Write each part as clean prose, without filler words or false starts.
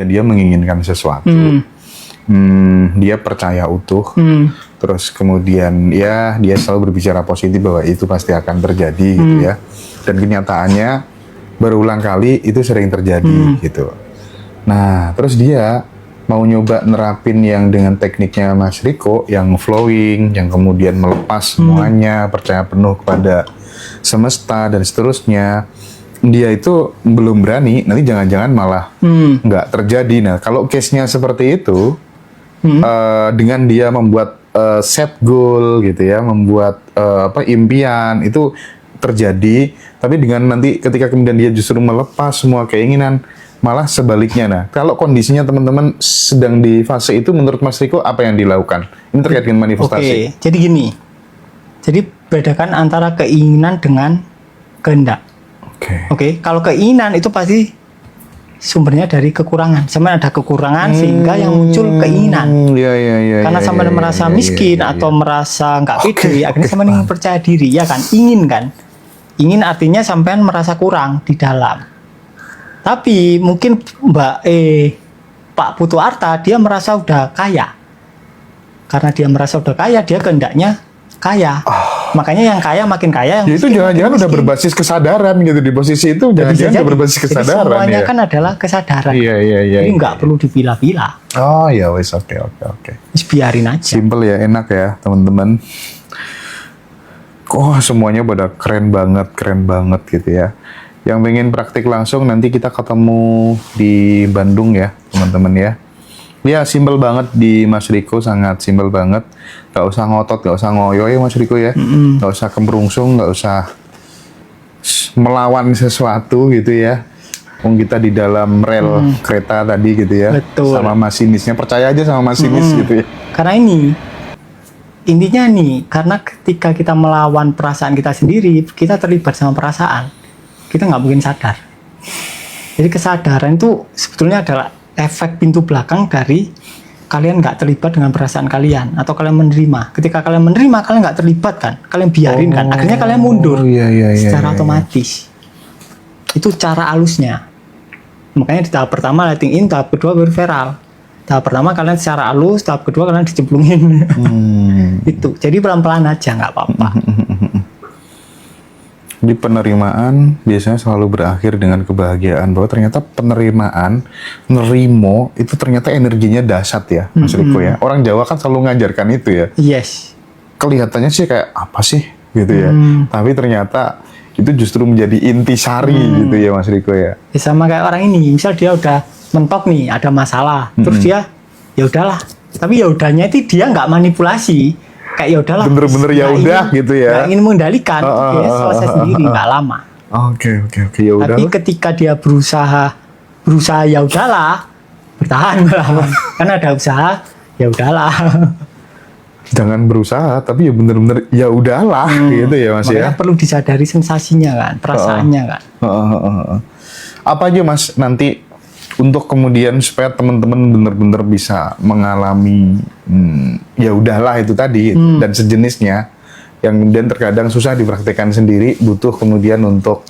dia menginginkan sesuatu. Dia percaya utuh. Terus kemudian ya dia selalu berbicara positif bahwa itu pasti akan terjadi gitu ya. Dan kenyataannya berulang kali itu sering terjadi gitu. Nah, terus dia mau nyoba nerapin yang dengan tekniknya Mas Riko, yang flowing, yang kemudian melepas semuanya, percaya penuh kepada semesta dan seterusnya. Dia itu belum berani, nanti jangan-jangan malah nggak terjadi. Nah, kalau case-nya seperti itu, dengan dia membuat set goal gitu ya, membuat impian itu terjadi, tapi dengan nanti ketika kemudian dia justru melepas semua keinginan, malah sebaliknya. Nah, kalau kondisinya teman-teman sedang di fase itu, menurut Mas Riko apa yang dilakukan? Ini terkait dengan manifestasi. Oke, jadi gini. Jadi bedakan antara keinginan dengan kehendak. Oke, kalau keinginan itu pasti sumbernya dari kekurangan. Sampai ada kekurangan sehingga yang muncul keinginan. Karena sampai merasa miskin atau merasa nggak pede, akhirnya sampai percaya diri, ya kan? Ingin kan? Ingin artinya sampean merasa kurang di dalam. Tapi mungkin Pak Putu Arta dia merasa udah kaya. Karena dia merasa udah kaya, dia kehendaknya kaya. Makanya yang kaya makin kaya, yang ya itu jangan-jangan udah berbasis kesadaran gitu di posisi itu, jangan-jangan udah berbasis kesadaran. Jadi semuanya kan adalah kesadaran. Jadi nggak perlu dipilah-pilah. Oh ya wes, oke. Wis biarin aja. Simple ya, enak ya teman-teman. Semuanya pada keren banget gitu ya. Yang pengen praktik langsung nanti kita ketemu di Bandung ya teman-teman ya. Ya simpel banget di Mas Riko, sangat simpel banget. Gak usah ngotot, gak usah ngoyo ya Mas Riko ya. Gak usah kemerungsung, gak usah melawan sesuatu gitu ya. Kita di dalam rel kereta tadi gitu ya. Betul. Sama masinisnya, percaya aja sama masinis gitu ya. Karena intinya karena ketika kita melawan perasaan kita sendiri, kita terlibat sama perasaan. Kita nggak mungkin sadar. Jadi kesadaran itu sebetulnya adalah efek pintu belakang dari kalian nggak terlibat dengan perasaan kalian, atau kalian menerima. Ketika kalian menerima, kalian nggak terlibat kan, kalian biarin kan, akhirnya kalian mundur secara otomatis. Itu cara halusnya. Makanya di tahap pertama letting in, tahap kedua berviral. Tahap pertama kalian secara halus, tahap kedua kalian dicemplungin. Itu. Jadi pelan-pelan aja, nggak apa-apa. Di penerimaan biasanya selalu berakhir dengan kebahagiaan, bahwa ternyata penerimaan, nerimo itu ternyata energinya dahsyat ya Mas Riko ya. Orang Jawa kan selalu ngajarkan itu ya. Yes. Kelihatannya sih kayak apa sih gitu ya. Tapi ternyata itu justru menjadi intisari gitu ya Mas Riko ya. Sama kayak orang ini, misal dia udah mentok nih, ada masalah, terus dia ya udahlah. Tapi ya udahnya itu dia nggak manipulasi. Kayak ya udahlah, bener-bener ya udah gitu ya. Nggak ingin mengendalikan, dia selesai sendiri, nggak lama. Oke, ya udah. Tapi ketika dia berusaha ya udahlah, bertahan lah. Karena ada usaha, ya udahlah. Jangan berusaha, tapi ya bener-bener ya udahlah gitu ya Mas. Makanya ya. perlu disadari sensasinya kan, perasaannya kan. Apa aja Mas nanti untuk kemudian supaya teman-teman benar-benar bisa mengalami ya udahlah itu tadi dan sejenisnya, yang kemudian terkadang susah dipraktekkan sendiri, butuh kemudian untuk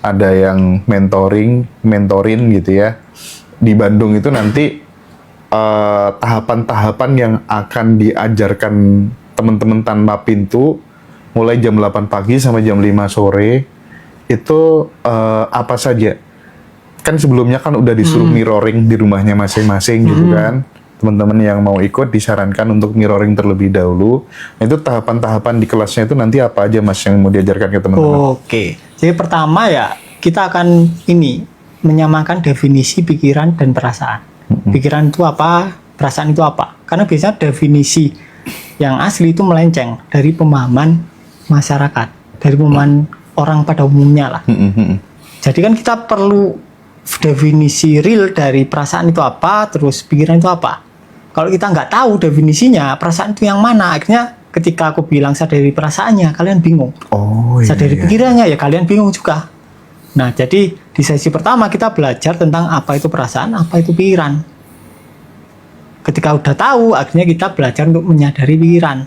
ada yang mentorin gitu ya. Di Bandung itu nanti tahapan-tahapan yang akan diajarkan teman-teman tanpa pintu mulai jam 8 pagi sampai jam 5 sore itu apa saja? Kan sebelumnya kan udah disuruh mirroring di rumahnya masing-masing gitu kan. Teman-teman yang mau ikut disarankan untuk mirroring terlebih dahulu. Nah, itu tahapan-tahapan di kelasnya itu nanti apa aja Mas yang mau diajarkan ke teman-teman? Oke. Jadi pertama ya kita akan menyamakan definisi pikiran dan perasaan. Pikiran itu apa, perasaan itu apa. Karena biasanya definisi yang asli itu melenceng dari pemahaman masyarakat, dari pemahaman orang pada umumnya lah. Jadi kan kita perlu definisi real dari perasaan itu apa, terus pikiran itu apa. Kalau kita nggak tahu definisinya, perasaan itu yang mana, akhirnya ketika aku bilang sadari perasaannya, kalian bingung. Sadari pikirannya, ya kalian bingung juga. Nah, jadi di sesi pertama kita belajar tentang apa itu perasaan, apa itu pikiran. Ketika udah tahu, akhirnya kita belajar untuk menyadari pikiran.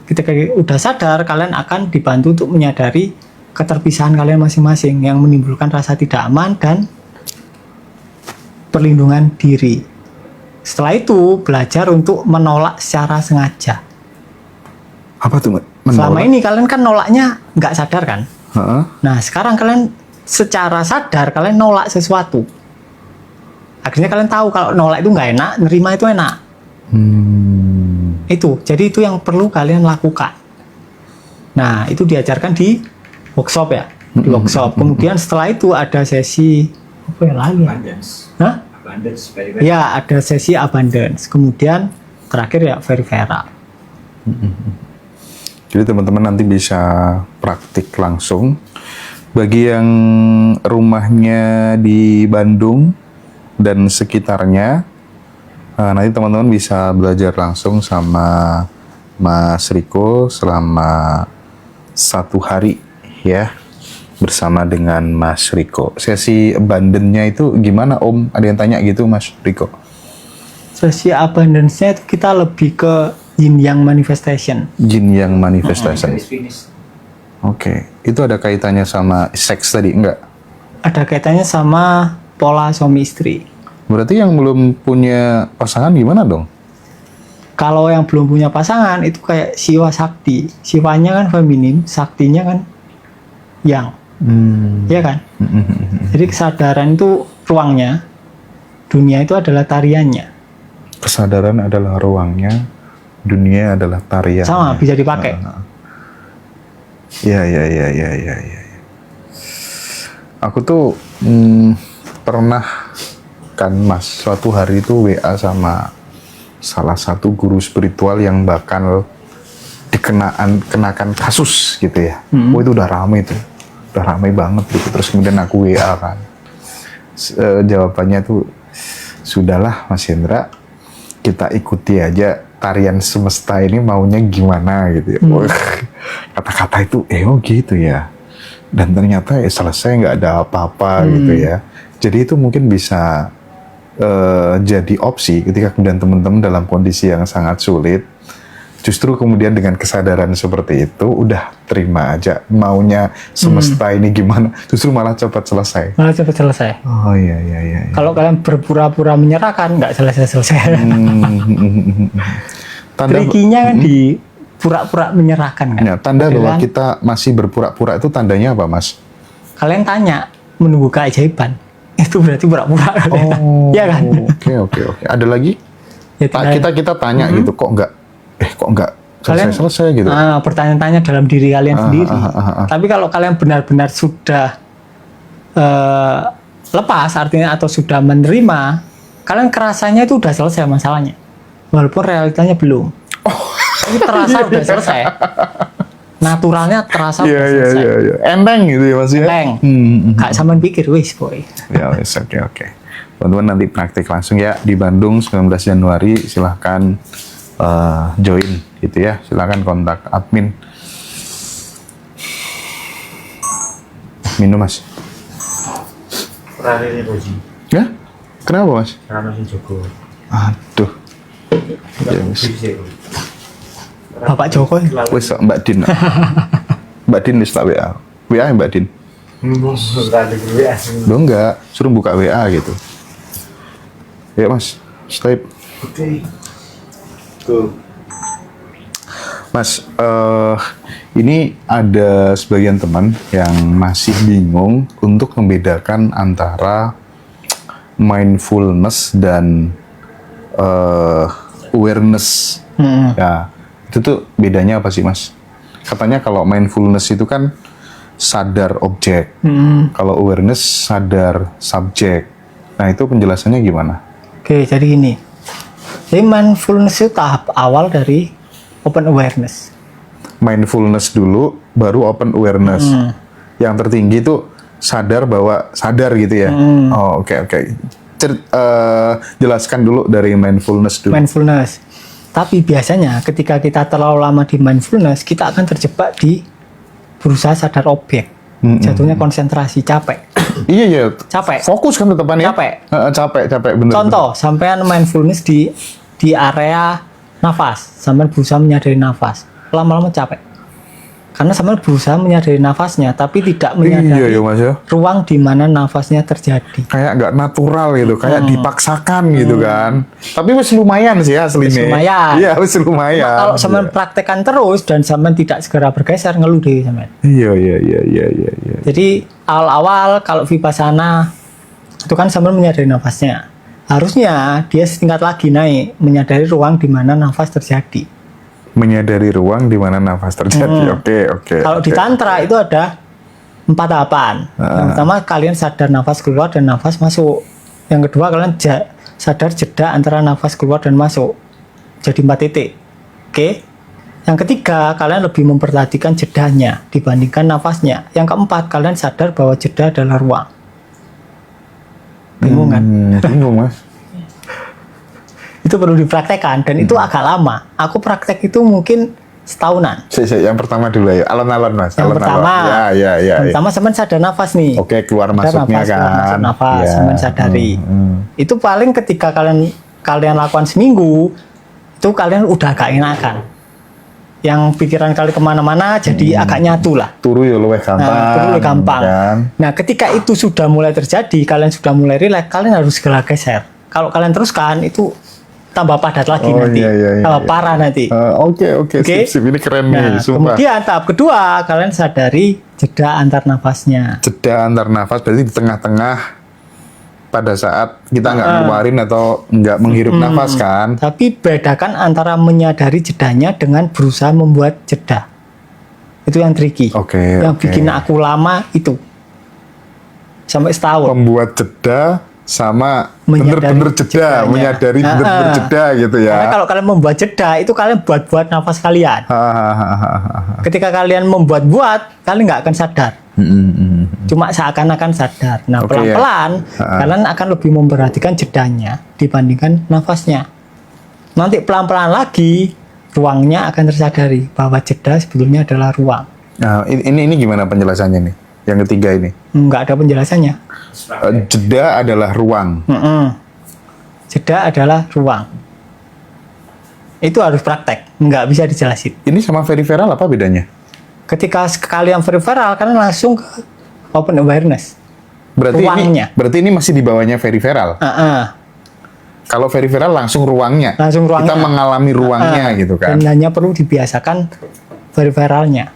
Ketika udah sadar, kalian akan dibantu untuk menyadari keterpisahan kalian masing-masing yang menimbulkan rasa tidak aman dan perlindungan diri. Setelah itu belajar untuk menolak secara sengaja. Apa tuh? Selama ini kalian kan nolaknya nggak sadar kan? Heeh. Nah sekarang kalian secara sadar kalian nolak sesuatu. Akhirnya kalian tahu kalau nolak itu nggak enak, nerima itu enak. Itu, jadi itu yang perlu kalian lakukan. Nah itu diajarkan di workshop ya, di workshop. Kemudian setelah itu ada sesi apa ya lagi? Abundance. Hah? Abundance very Ya ada sesi abundance. Kemudian terakhir ya very vera. Jadi teman-teman nanti bisa praktik langsung. Bagi yang rumahnya di Bandung dan sekitarnya, nanti teman-teman bisa belajar langsung sama Mas Riko selama 1 hari ya, bersama dengan Mas Riko. Sesi abundance-nya itu gimana Om? Ada yang tanya gitu Mas Riko? Sesi abundance-nya itu kita lebih ke yin yang manifestation. Jin yang manifestation. is finished. Oke, itu ada kaitannya sama seks tadi enggak? Ada kaitannya sama pola suami istri. Berarti yang belum punya pasangan gimana dong? Kalau yang belum punya pasangan itu kayak siwa sakti. Siwanya kan feminin, saktinya kan yang. Iya kan? Jadi kesadaran itu ruangnya, dunia itu adalah tariannya. Kesadaran adalah ruangnya, dunia adalah tarian. Sama, bisa dipakai. Ya. Aku tuh pernah kan Mas, suatu hari itu WA sama salah satu guru spiritual yang bakal dikenakan kasus gitu ya. Oh itu udah ramai tuh, udah ramai banget gitu. Terus kemudian aku WA kan, jawabannya tuh sudahlah Mas Hendra, kita ikuti aja tarian semesta ini maunya gimana gitu ya. Kata-kata itu oh gitu ya, dan ternyata selesai nggak ada apa-apa gitu ya. Jadi itu mungkin bisa jadi opsi ketika kemudian teman-teman dalam kondisi yang sangat sulit, justru kemudian dengan kesadaran seperti itu udah terima aja maunya semesta ini gimana, justru malah cepat selesai. Malah cepat selesai. Oh iya. Kalau kalian berpura-pura menyerahkan, nggak selesai-selesai. Trikinya kan di pura-pura menyerahkan kan. Ya, tanda bahwa Modelan, kita masih berpura-pura itu tandanya apa Mas? kalian tanya menunggu keajaiban, itu berarti pura-pura. Iya kan? Oke. Ada lagi? Ya, tinggal- Kita tanya gitu, kok nggak selesai gitu. Pertanyaan-tanya dalam diri kalian sendiri. Tapi kalau kalian benar-benar sudah lepas, artinya atau sudah menerima, kalian kerasanya itu udah selesai masalahnya, walaupun realitanya belum. Ini terasa udah selesai. Naturalnya terasa udah selesai. Iya. Enteng gitu ya Mas ya? Enteng. Gak sampean pikir, wis boy. Ya wes, oke. Teman-teman nanti praktik langsung ya di Bandung 19 Januari, silahkan join gitu ya, silahkan kontak admin. Minum Mas. Rare ini Roji. Ya? Kenapa Mas? Rano sing Joko. Aduh. Ya, wes. Bapak Joko. Wes Mbak Din. Mbak Din wis tak WA. WA Mbak Din. Lo enggak, suruh buka WA gitu. Ya Mas, stay. Oke. Go. Mas, ini ada sebagian teman yang masih bingung untuk membedakan antara mindfulness dan awareness. Ya, itu tuh bedanya apa sih Mas? Katanya kalau mindfulness itu kan sadar objek, kalau awareness sadar subjek. Nah itu penjelasannya gimana? Oke, jadi gini. Jadi mindfulness itu tahap awal dari open awareness. Mindfulness dulu, baru open awareness. Yang tertinggi itu sadar bahwa sadar gitu ya. Oh oke. Jelaskan dulu dari mindfulness dulu. Mindfulness. Tapi biasanya ketika kita terlalu lama di mindfulness, kita akan terjebak di berusaha sadar objek. Jatuhnya konsentrasi, capek. Iya. Capek. Fokus kan tetepannya. Capek bener. Contoh, sampean mindfulness di area nafas, sampean berusaha menyadari nafas. Lama-lama capek. Karena sampean berusaha menyadari nafasnya, tapi tidak menyadari Iya ya Mas ya. ruang di mana nafasnya terjadi. Kayak nggak natural gitu, kayak dipaksakan gitu kan. Tapi wis lumayan sih aslinya. Wis lumayan. Iya, wis lumayan. Cuma kalau sampean praktekkan terus dan sampean tidak segera bergeser, ngeluh deh sampean. Iya. Jadi awal-awal kalau vipassana itu kan sambil menyadari nafasnya. Harusnya dia setingkat lagi naik, menyadari ruang di mana nafas terjadi. Menyadari ruang di mana nafas terjadi. Oke. Kalau di tantra itu ada 4 tahapan. Yang pertama kalian sadar nafas keluar dan nafas masuk. Yang kedua kalian sadar jeda antara nafas keluar dan masuk. Jadi 4 titik. Oke. Yang ketiga, kalian lebih memperhatikan jedanya dibandingkan nafasnya. Yang keempat, kalian sadar bahwa jeda adalah ruang. Bingung kan? Bingung Mas. Itu perlu dipraktekkan dan itu agak lama. Aku praktek itu mungkin setahunan. Yang pertama dulu ya, alon-alon Mas. Yang pertama, Ya. pertama sampean sadar nafas nih. Oke, keluar Sadar masuknya nafas, kan. keluar masuk nafas, Ya. sampean sadari. Itu paling ketika kalian lakukan seminggu, itu kalian udah agak enakan. Yang pikiran kalian kemana-mana jadi agak nyatu lah. Turu ya luwih gampang. Nah, itu lebih gampang. Kan? Nah, ketika itu sudah mulai terjadi, kalian sudah mulai rileks, kalian harus segera geser. Kalau kalian teruskan, itu tambah padat lagi nanti, tambah parah nanti. Oke. Sip. Ini keren Nah, nih, sumpah. kemudian tahap kedua, kalian sadari jeda antar nafasnya. Jeda antar nafas berarti di tengah-tengah pada saat kita nggak ngeluarin atau nggak menghirup nafas kan. Tapi bedakan antara menyadari jedanya dengan berusaha membuat jeda. Itu yang tricky. Oke. Yang bikin aku lama itu. Sampai setahun. Membuat jeda sama Menyadari bener-bener jeda, jedanya. menyadari bener-bener jeda gitu ya. Karena kalau kalian membuat jeda, itu kalian buat-buat nafas kalian. Hahaha. Ketika kalian membuat-buat, kalian nggak akan sadar. Cuma seakan-akan sadar. Nah, Oke, pelan-pelan kalian akan lebih memperhatikan jedanya dibandingkan nafasnya. Nanti pelan-pelan lagi ruangnya akan tersadari bahwa jeda sebetulnya adalah ruang. Nah, ini gimana penjelasannya nih? Yang ketiga ini. Nggak ada penjelasannya. Jeda adalah ruang. Jeda adalah ruang. Itu harus praktek, nggak bisa dijelasin. Ini sama peripheral apa bedanya? Ketika kalian peripheral, kalian langsung ke open awareness. Ruangnya. Berarti ini masih di bawahnya peripheral. Kalau peripheral langsung ruangnya. Langsung ruangnya. Kita mengalami ruangnya gitu kan. Dan hanya perlu dibiasakan peripheralnya.